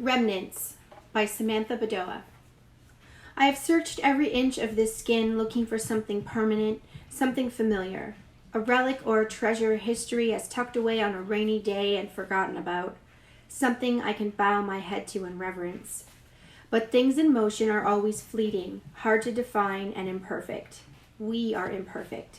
Remnants by Samantha Bedoya. I have searched every inch of this skin looking for something permanent, something familiar, a relic or a treasure history has tucked away on a rainy day and forgotten about, something I can bow my head to in reverence. But things in motion are always fleeting, hard to define, and imperfect. We are imperfect.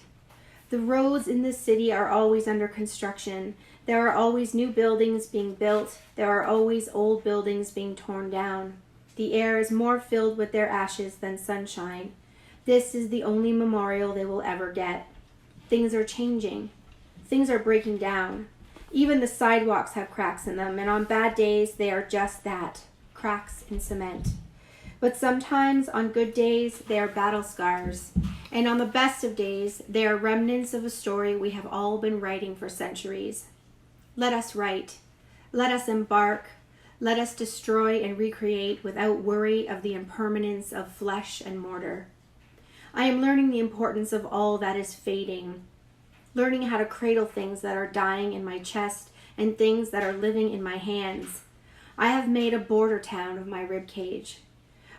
The roads in this city are always under construction. There are always new buildings being built. There are always old buildings being torn down. The air is more filled with their ashes than sunshine. This is the only memorial they will ever get. Things are changing. Things are breaking down. Even the sidewalks have cracks in them, and on bad days they are just that, cracks in cement. But sometimes, on good days, they are battle scars. And on the best of days, they are remnants of a story we have all been writing for centuries. Let us write. Let us embark. Let us destroy and recreate without worry of the impermanence of flesh and mortar. I am learning the importance of all that is fading. Learning how to cradle things that are dying in my chest and things that are living in my hands. I have made a border town of my rib cage.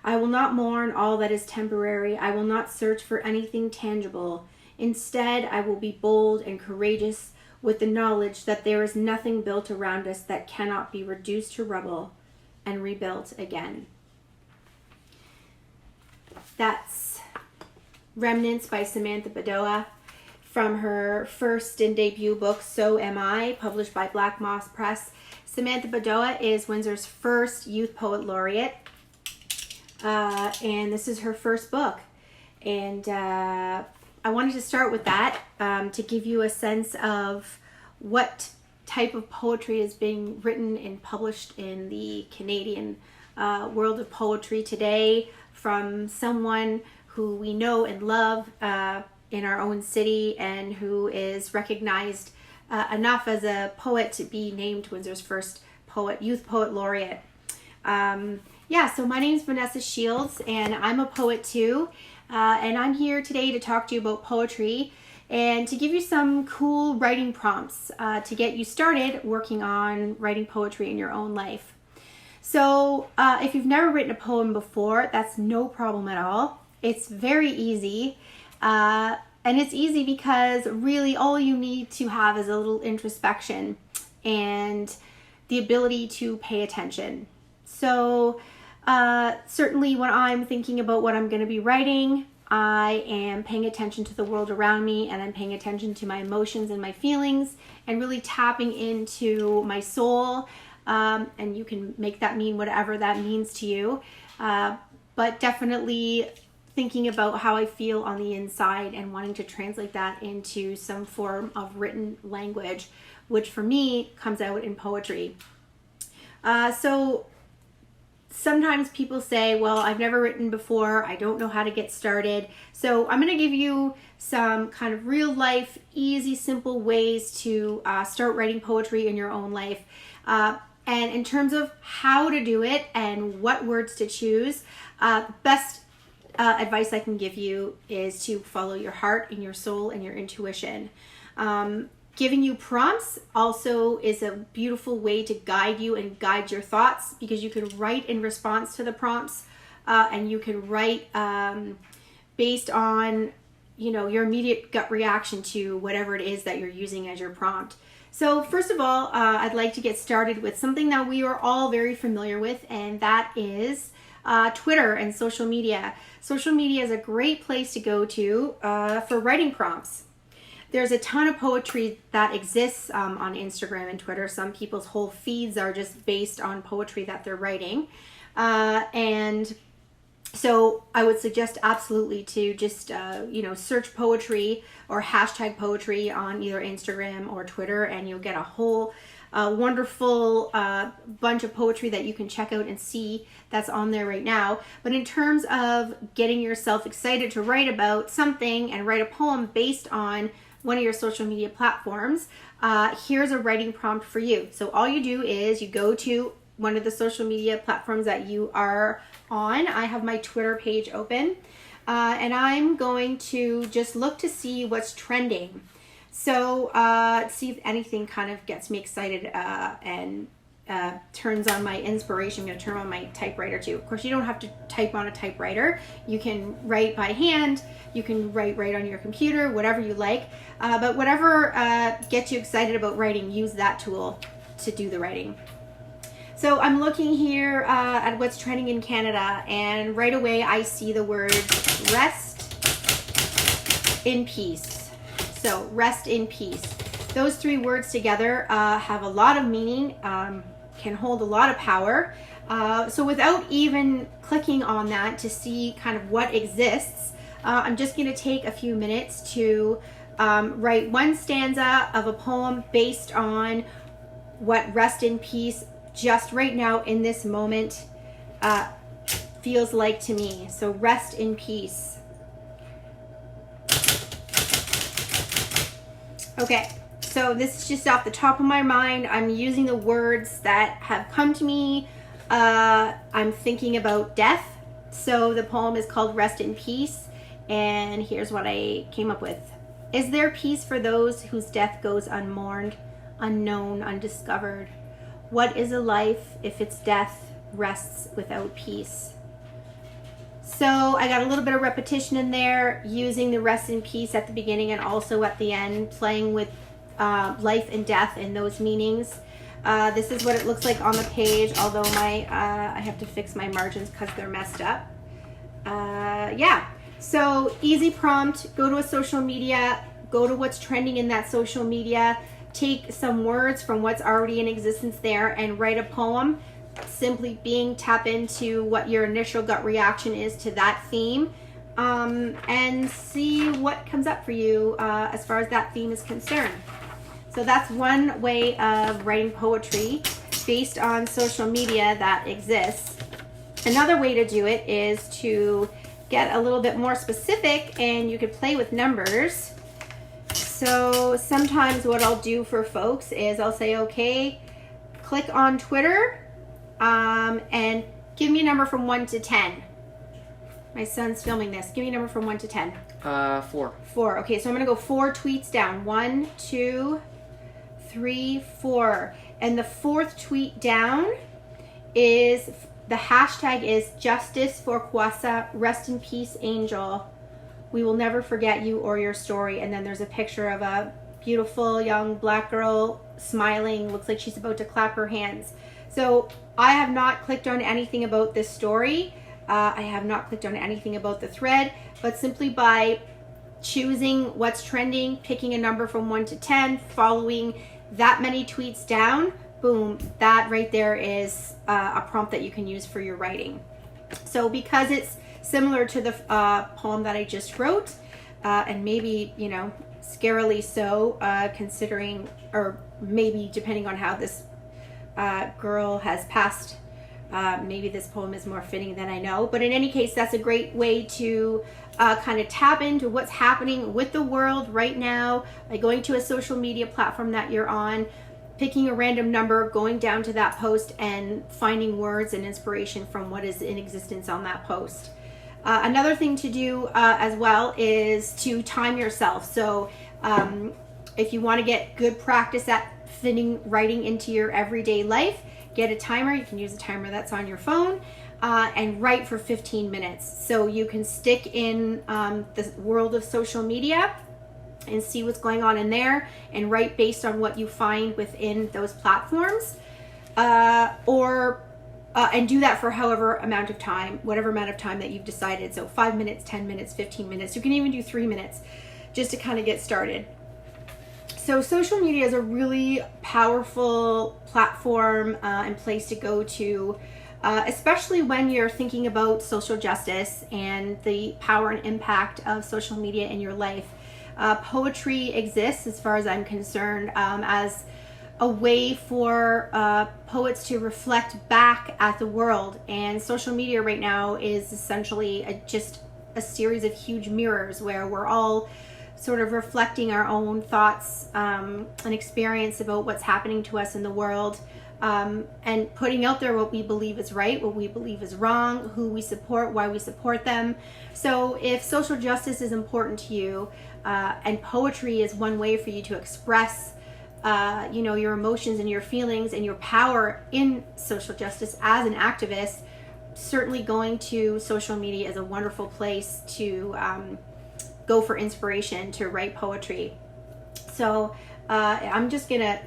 I will not mourn all that is temporary. I will not search for anything tangible. Instead, I will be bold and courageous with the knowledge that there is nothing built around us that cannot be reduced to rubble and rebuilt again. That's Remnants by Samantha Bedoya from her first and debut book, So Am I, published by Black Moss Press. Samantha Bedoya is Windsor's first Youth Poet Laureate. And this is her first book. And I wanted to start with that to give you a sense of what type of poetry is being written and published in the Canadian world of poetry today from someone who we know and love in our own city and who is recognized enough as a poet to be named Windsor's first Youth Poet Laureate. So my name is Vanessa Shields, and I'm a poet too, and I'm here today to talk to you about poetry and to give you some cool writing prompts to get you started working on writing poetry in your own life. So if you've never written a poem before, that's no problem at all. It's very easy, and it's easy because really all you need to have is a little introspection and the ability to pay attention. So certainly when I'm thinking about what I'm going to be writing, I am paying attention to the world around me, and I'm paying attention to my emotions and my feelings and really tapping into my soul. And you can make that mean whatever that means to you. But definitely thinking about how I feel on the inside and wanting to translate that into some form of written language, which for me comes out in poetry. So sometimes people say, well, I've never written before. I don't know how to get started. So I'm going to give you some kind of real life, easy, simple ways to start writing poetry in your own life. And in terms of how to do it and what words to choose, best advice I can give you is to follow your heart and your soul and your intuition. Giving you prompts also is a beautiful way to guide you and guide your thoughts, because you can write in response to the prompts, and you can write based on your immediate gut reaction to whatever it is that you're using as your prompt. So first of all, I'd like to get started with something that we are all very familiar with, and that is Twitter and social media. Social media is a great place to go to for writing prompts. There's a ton of poetry that exists on Instagram and Twitter. Some people's whole feeds are just based on poetry that they're writing. And so I would suggest absolutely to just, search poetry or hashtag poetry on either Instagram or Twitter, and you'll get a whole wonderful bunch of poetry that you can check out and see that's on there right now. But in terms of getting yourself excited to write about something and write a poem based on one of your social media platforms, here's a writing prompt for you. So all you do is you go to one of the social media platforms that you are on. I have my Twitter page open, and I'm going to just look to see what's trending. So see if anything kind of gets me excited and turns on my inspiration. I'm going to turn on my typewriter too. Of course, you don't have to type on a typewriter. You can write by hand. You can write right on your computer, whatever you like. But whatever gets you excited about writing, use that tool to do the writing. So I'm looking here at what's trending in Canada, and right away I see the word rest in peace. So rest in peace. Those three words together have a lot of meaning, can hold a lot of power. So without even clicking on that to see kind of what exists, I'm just going to take a few minutes to write one stanza of a poem based on what rest in peace just right now in this moment feels like to me. So rest in peace. Okay. So this is just off the top of my mind. I'm using the words that have come to me. I'm thinking about death. So the poem is called Rest in Peace. And here's what I came up with. Is there peace for those whose death goes unmourned, unknown, undiscovered? What is a life if its death rests without peace? So I got a little bit of repetition in there, using the rest in peace at the beginning and also at the end, playing with life and death and those meanings. This is what it looks like on the page, although I have to fix my margins because they're messed up. Yeah, so easy prompt. Go to a social media, go to what's trending in that social media, take some words from what's already in existence there and write a poem, simply tap into what your initial gut reaction is to that theme, and see what comes up for you as far as that theme is concerned. So that's one way of writing poetry based on social media that exists. Another way to do it is to get a little bit more specific, and you could play with numbers. So sometimes what I'll do for folks is I'll say, okay, click on Twitter and give me a number from 1 to 10. My son's filming this. Give me a number from 1 to 10. 4. 4. Okay, so I'm going to go 4 tweets down. 1, 2, 3, 4. And the fourth tweet down is, the hashtag is Justice for Kwasa, rest in peace, angel. We will never forget you or your story. And then there's a picture of a beautiful young black girl smiling. Looks like she's about to clap her hands. So I have not clicked on anything about this story. I have not clicked on anything about the thread, but simply by choosing what's trending, picking a number from 1 to 10, following that many tweets down, boom, that right there is a prompt that you can use for your writing. So because it's similar to the poem that I just wrote, and maybe, scarily so, considering, or maybe depending on how this girl has passed, maybe this poem is more fitting than I know. But in any case, that's a great way to kind of tap into what's happening with the world right now by going to a social media platform that you're on, picking a random number, going down to that post and finding words and inspiration from what is in existence on that post. Another thing to do as well is to time yourself. So if you want to get good practice at fitting writing into your everyday life, get a timer. You can use a timer that's on your phone and write for 15 minutes. So you can stick in the world of social media and see what's going on in there and write based on what you find within those platforms, and do that for whatever amount of time that you've decided. So 5 minutes, 10 minutes, 15 minutes. You can even do 3 minutes just to kind of get started. So social media is a really powerful platform and place to go to, especially when you're thinking about social justice and the power and impact of social media in your life. Poetry exists, as far as I'm concerned, as a way for poets to reflect back at the world. And social media right now is essentially just a series of huge mirrors where we're all sort of reflecting our own thoughts and experience about what's happening to us in the world, and putting out there what we believe is right, what we believe is wrong, who we support, why we support them. So if social justice is important to you, and poetry is one way for you to express your emotions and your feelings and your power in social justice as an activist, certainly going to social media is a wonderful place to go for inspiration to write poetry. So I'm just gonna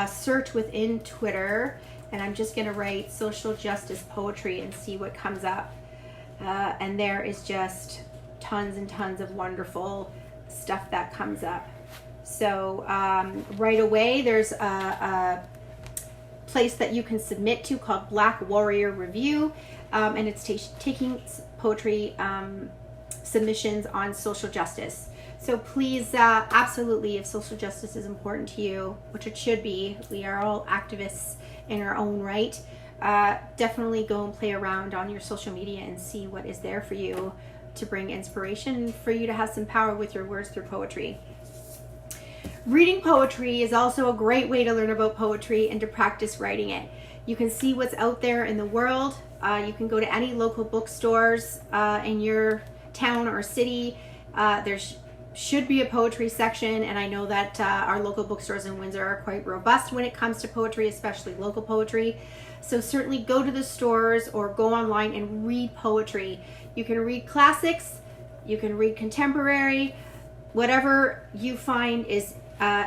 search within Twitter, and I'm just gonna write social justice poetry and see what comes up. And there is just tons and tons of wonderful stuff that comes up. So right away, there's a place that you can submit to called Black Warrior Review, and it's taking poetry submissions on social justice. So please, absolutely, if social justice is important to you, which it should be, we are all activists in our own right, definitely go and play around on your social media and see what is there for you to bring inspiration and for you to have some power with your words through poetry. Reading poetry is also a great way to learn about poetry and to practice writing it. You can see what's out there in the world. You can go to any local bookstores in your town or city. There's should be a poetry section, and I know that our local bookstores in Windsor are quite robust when it comes to poetry, especially local poetry. So certainly go to the stores or go online and read poetry. You can read classics, you can read contemporary, whatever you find is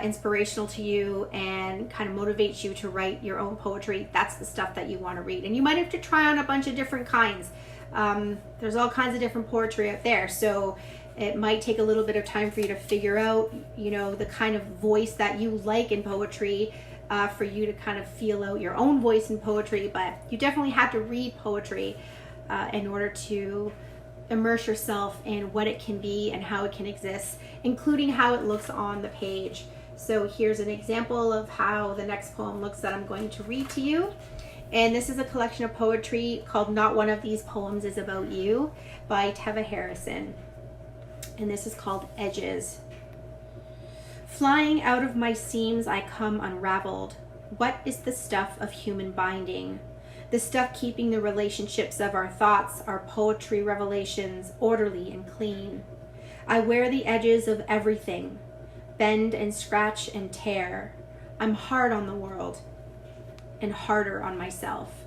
inspirational to you and kind of motivates you to write your own poetry. That's the stuff that you want to read, and you might have to try on a bunch of different kinds. There's all kinds of different poetry out there, so it might take a little bit of time for you to figure out, the kind of voice that you like in poetry, for you to kind of feel out your own voice in poetry. But you definitely have to read poetry in order to immerse yourself in what it can be and how it can exist, including how it looks on the page. So here's an example of how the next poem looks that I'm going to read to you. And this is a collection of poetry called Not One of These Poems Is About You by Teva Harrison. And this is called Edges. Flying out of my seams I come unraveled. What is the stuff of human binding? The stuff keeping the relationships of our thoughts, our poetry revelations, orderly and clean. I wear the edges of everything, bend and scratch and tear. I'm hard on the world and harder on myself.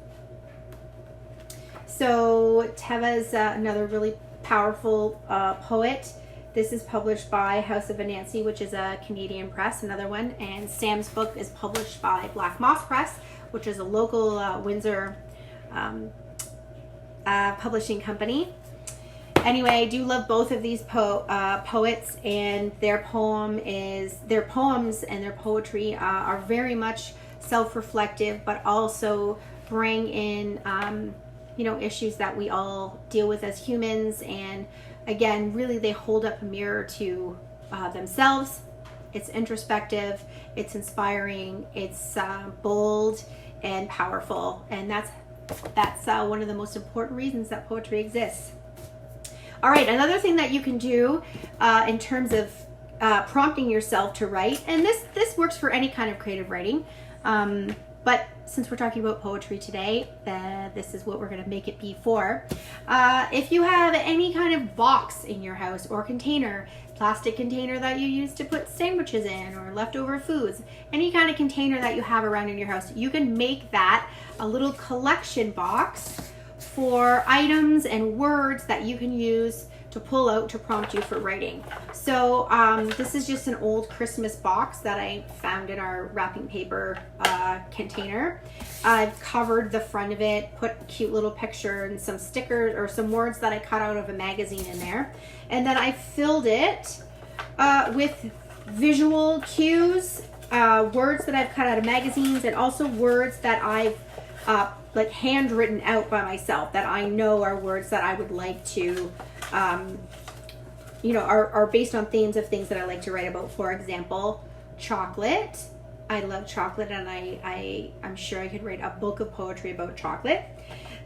So Teva's another really powerful poet. This is published by House of Anansi, which is a Canadian press, another one. And Sam's book is published by Black Moss Press, which is a local Windsor publishing company. Anyway, I do love both of these poets, and their poems and their poetry are very much self-reflective, but also bring in issues that we all deal with as humans. And again, really they hold up a mirror to themselves. It's introspective, it's inspiring, it's bold and powerful, and that's one of the most important reasons that poetry exists. All right, another thing that you can do in terms of prompting yourself to write, and this works for any kind of creative writing, but since we're talking about poetry today, this is what we're going to make it be for. If you have any kind of box in your house or container, plastic container that you use to put sandwiches in or leftover foods, any kind of container that you have around in your house, you can make that a little collection box for items and words that you can use to pull out to prompt you for writing. So this is just an old Christmas box that I found in our wrapping paper container. I've covered the front of it, put a cute little picture and some stickers or some words that I cut out of a magazine in there. And then I filled it with visual cues, words that I've cut out of magazines, and also words that I've handwritten out by myself that I know are words that I would like to, are based on themes of things that I like to write about. For example, chocolate. I love chocolate, and I'm sure I could write a book of poetry about chocolate.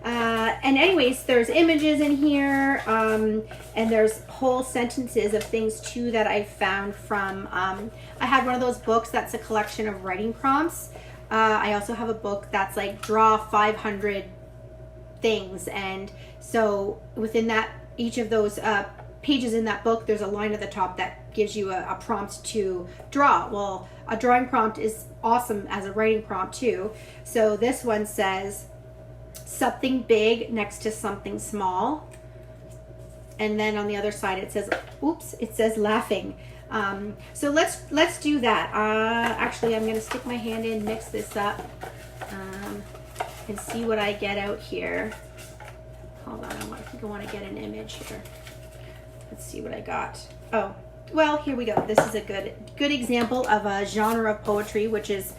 And anyways, there's images in here, and there's whole sentences of things too that I found from, I had one of those books that's a collection of writing prompts. I also have a book that's like draw 500 things, and so within that, each of those pages in that book, there's a line at the top that gives you a prompt to draw. Well, a drawing prompt is awesome as a writing prompt too. So this one says something big next to something small. And then on the other side it says, oops, it says laughing. So let's do that. Actually, I'm gonna stick my hand in, mix this up, and see what I get out here. Hold on, I think I want to get an image here. Let's see what I got. Oh, well, here we go. This is a good example of a genre of poetry which has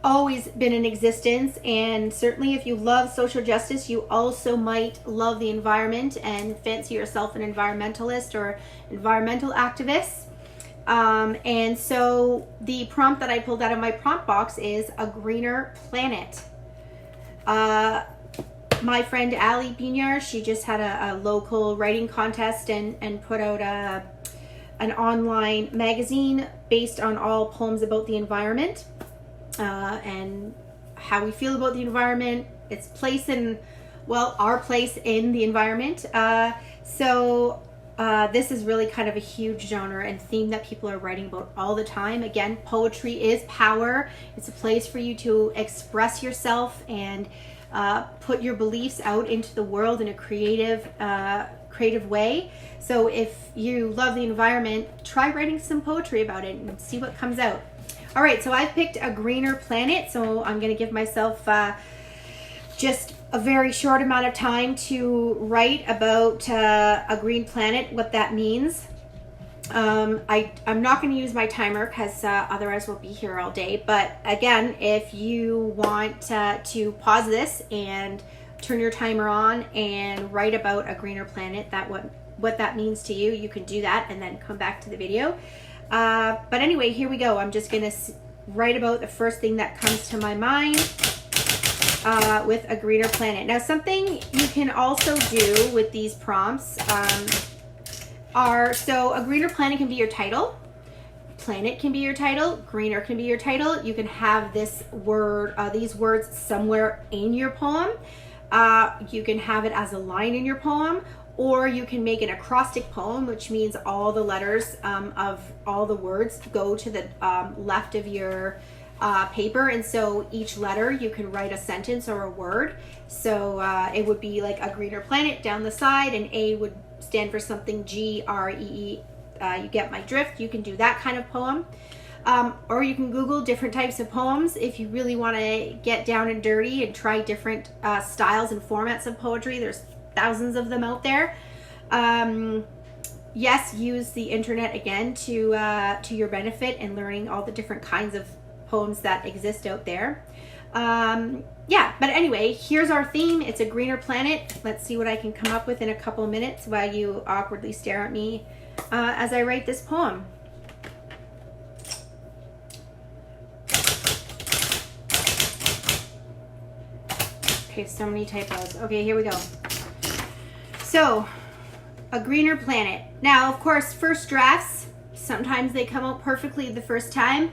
always been in existence, and certainly if you love social justice, you also might love the environment and fancy yourself an environmentalist or environmental activist. And so the prompt that I pulled out of my prompt box is a greener planet. My friend Ali Binyar, she just had a local writing contest and put out an online magazine based on all poems about the environment, and how we feel about the environment, its place in, well, our place in the environment. This is really kind of a huge genre and theme that people are writing about all the time. Again, poetry is power. It's a place for you to express yourself and put your beliefs out into the world in a creative way. So if you love the environment, try writing some poetry about it and see what comes out. All right, so I've picked a greener planet, so I'm going to give myself just a very short amount of time to write about a green planet, what that means. I'm not going to use my timer because otherwise we'll be here all day. But again, if you want to pause this and turn your timer on and write about a greener planet, what that means to you, you can do that and then come back to the video. But anyway, here we go. I'm just going to write about the first thing that comes to my mind with a greener planet. Now, something you can also do with these prompts so a greener planet can be your title. Planet can be your title. Greener can be your title. You can have this word, these words somewhere in your poem. You can have it as a line in your poem, or you can make an acrostic poem, which means all the letters of all the words go to the left of your paper, and so each letter you can write a sentence or a word. So it would be like a greener planet down the side, and A would stand for something, G, R, E, E. You get my drift. You can do that kind of poem. Or you can Google different types of poems if you really want to get down and dirty and try different styles and formats of poetry. There's thousands of them out there. Yes, use the internet again to your benefit in learning all the different kinds of poems that exist out there. Yeah, but anyway, here's our theme. It's a greener planet. Let's see what I can come up with in a couple of minutes while you awkwardly stare at me as I write this poem. Okay, so many typos. Okay, here we go. So, a greener planet. Now, of course, first drafts, sometimes they come out perfectly the first time.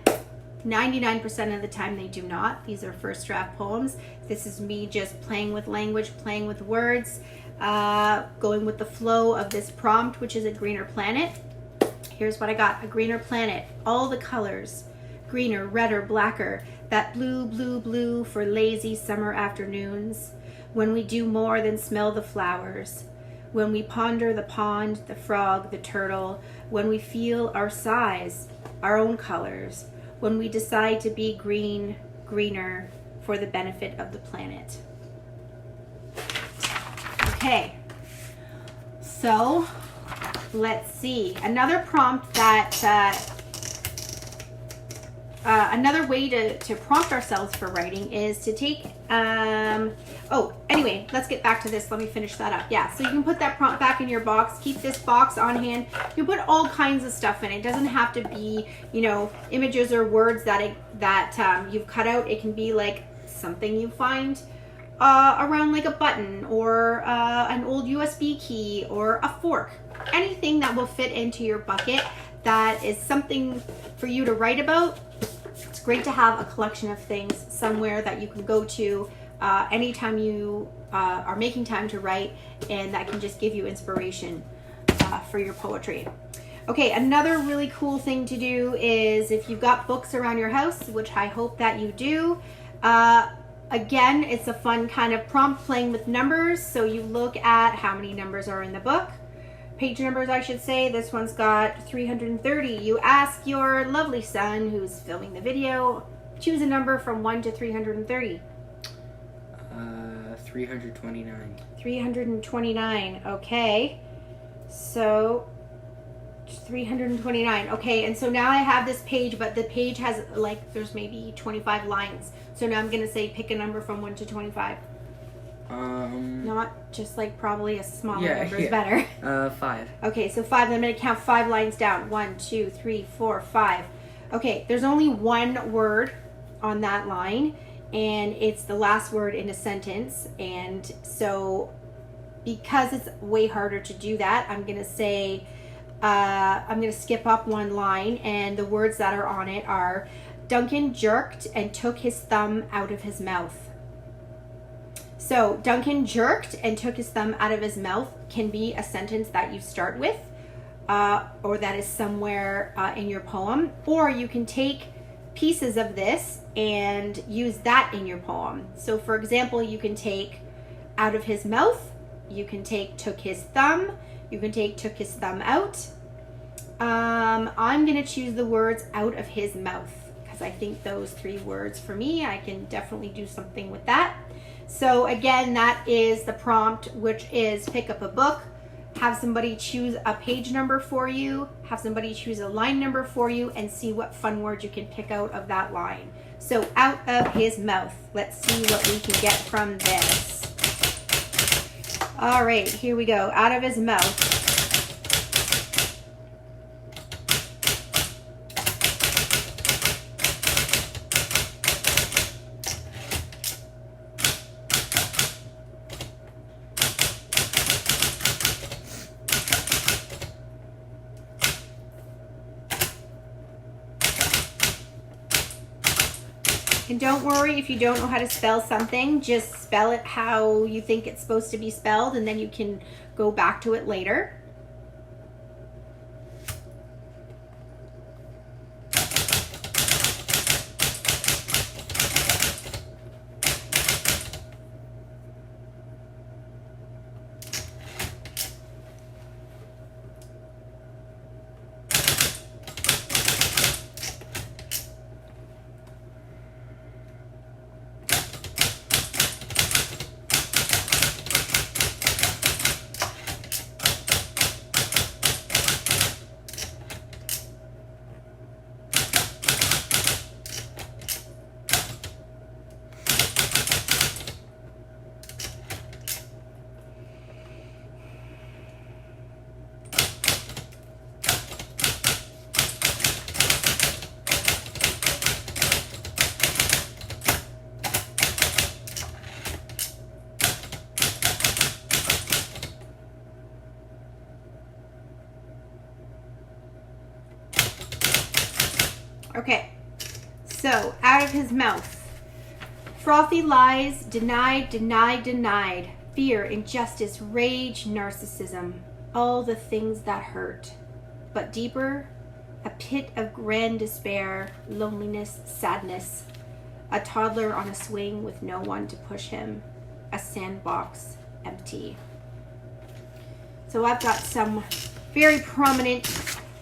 99% of the time they do not. These are first draft poems. This is me just playing with language, playing with words, going with the flow of this prompt, which is a greener planet. Here's what I got. A greener planet. All the colors. Greener, redder, blacker. That blue, blue, blue for lazy summer afternoons. When we do more than smell the flowers. When we ponder the pond, the frog, the turtle. When we feel our size, our own colors. When we decide to be green, greener for the benefit of the planet. Okay, so let's see. Another prompt that, another way to prompt ourselves for writing is to take, anyway, let's get back to this. Let me finish that up. Yeah, so you can put that prompt back in your box. Keep this box on hand. You can put all kinds of stuff in it. It doesn't have to be, images or words that you've cut out. It can be like something you find around like a button or an old USB key or a fork. Anything that will fit into your bucket that is something for you to write about. It's great to have a collection of things somewhere that you can go to anytime you are making time to write, and that can just give you inspiration for your poetry. Okay, another really cool thing to do is if you've got books around your house, which I hope that you do, again, it's a fun kind of prompt playing with numbers. So you look at how many numbers are in the book. Page numbers, I should say. This one's got 330. You ask your lovely son who's filming the video, choose a number from 1 to 330. 329. 329. Okay. So 329. Okay, and so now I have this page, but the page has like there's maybe 25 lines. So now I'm gonna say pick a number from 1 to 25. Not just like probably a smaller number is better. 5. Okay, so 5. Then I'm gonna count 5 lines down. 1, 2, 3, 4, 5. Okay, there's only one word on that line, and it's the last word in a sentence. And so, because it's way harder to do that, I'm gonna say I'm gonna skip up one line, and the words that are on it are Duncan jerked and took his thumb out of his mouth. So Duncan jerked and took his thumb out of his mouth can be a sentence that you start with, or that is somewhere in your poem, or you can take pieces of this and use that in your poem. So for example, you can take out of his mouth, you can take took his thumb, you can take took his thumb out. I'm going to choose the words out of his mouth because I think those 3 words for me, I can definitely do something with that. So again, that is the prompt, which is pick up a book, have somebody choose a page number for you, have somebody choose a line number for you, and see what fun words you can pick out of that line. So out of his mouth. Let's see what we can get from this. All right, here we go. Out of his mouth. And don't worry if you don't know how to spell something, just spell it how you think it's supposed to be spelled, and then you can go back to it later. Okay, so out of his mouth. Frothy lies, denied, denied, denied. Fear, injustice, rage, narcissism. All the things that hurt. But deeper, a pit of grand despair, loneliness, sadness. A toddler on a swing with no one to push him. A sandbox empty. So I've got some very prominent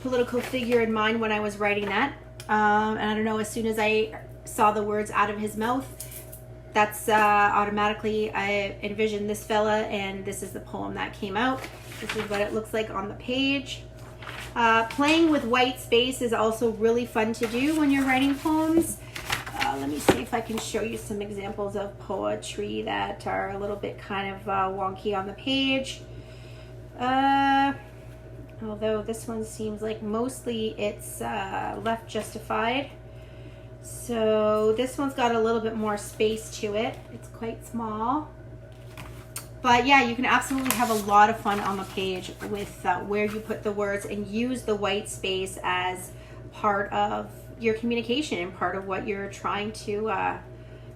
political figure in mind when I was writing that. And I don't know, as soon as I saw the words out of his mouth, that's automatically I envisioned this fella, and this is the poem that came out. This is what it looks like on the page. Playing with white space is also really fun to do when you're writing poems. Let me see if I can show you some examples of poetry that are a little bit kind of wonky on the page. Although this one seems like mostly it's left justified. So this one's got a little bit more space to it. It's quite small. But yeah, you can absolutely have a lot of fun on the page with where you put the words, and use the white space as part of your communication and part of what you're trying to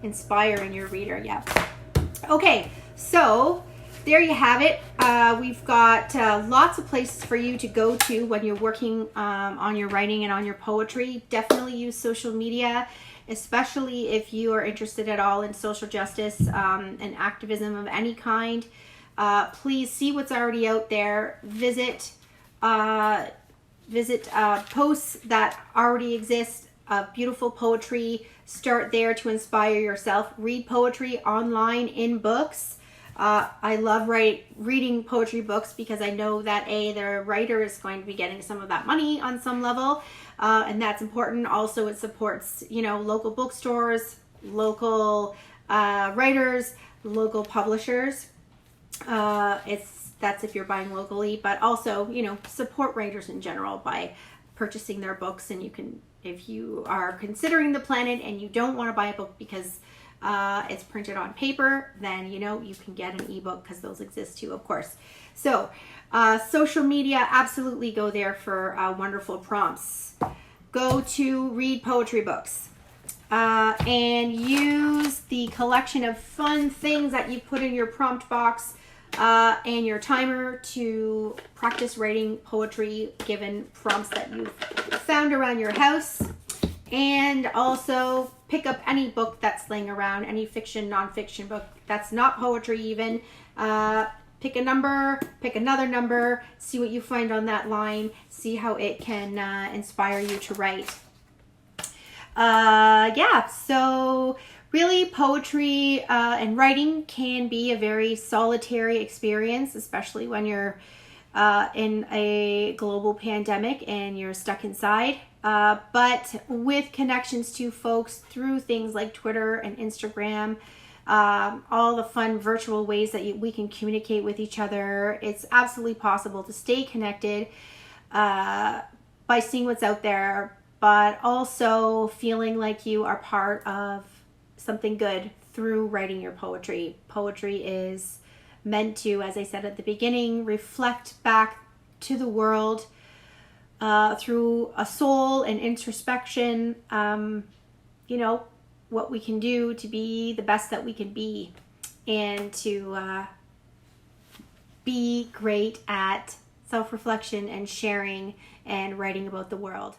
inspire in your reader. Yeah. Okay, so there you have it. We've got lots of places for you to go to when you're working on your writing and on your poetry. Definitely use social media, especially if you are interested at all in social justice and activism of any kind. Please see what's already out there. Visit posts that already exist of beautiful poetry. Start there to inspire yourself. Read poetry online in books. I love reading poetry books because I know that the writer is going to be getting some of that money on some level, and that's important. Also, it supports local bookstores, local writers, local publishers. That's if you're buying locally, but also support writers in general by purchasing their books. And you can, if you are considering The Planet and you don't want to buy a book because it's printed on paper, then you can get an ebook because those exist too, of course. So social media, absolutely go there for wonderful prompts. Go to read poetry books and use the collection of fun things that you put in your prompt box and your timer to practice writing poetry given prompts that you've found around your house. And also pick up any book that's laying around, any fiction, nonfiction book that's not poetry even. Pick a number, pick another number, see what you find on that line, see how it can inspire you to write. So really poetry and writing can be a very solitary experience, especially when you're in a global pandemic and you're stuck inside. But with connections to folks through things like Twitter and Instagram, all the fun virtual ways that we can communicate with each other, it's absolutely possible to stay connected by seeing what's out there, but also feeling like you are part of something good through writing your poetry. Poetry is meant to, as I said at the beginning, reflect back to the world through a soul and introspection, what we can do to be the best that we can be, and to be great at self-reflection and sharing and writing about the world.